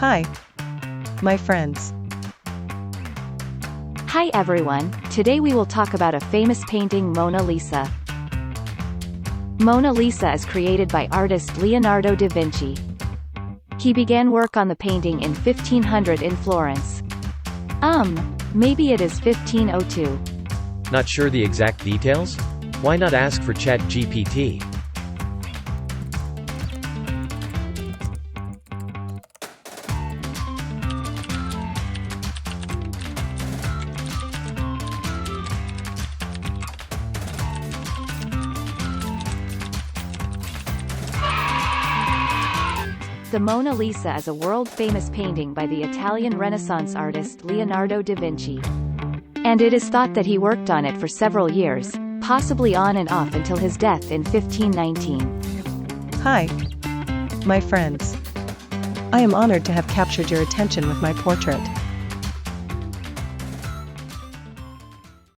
Hi, my friends. Hi everyone, today we will talk about a famous painting, Mona Lisa. Mona Lisa is created by artist Leonardo da Vinci. He began work on the painting in 1500 in Florence. Maybe it is 1502. Not sure the exact details? Why not ask for ChatGPT? The Mona Lisa is a world-famous painting by the Italian Renaissance artist Leonardo da Vinci. And it is thought that he worked on it for several years, possibly on and off until his death in 1519. Hi, my friends. I am honored to have captured your attention with my portrait.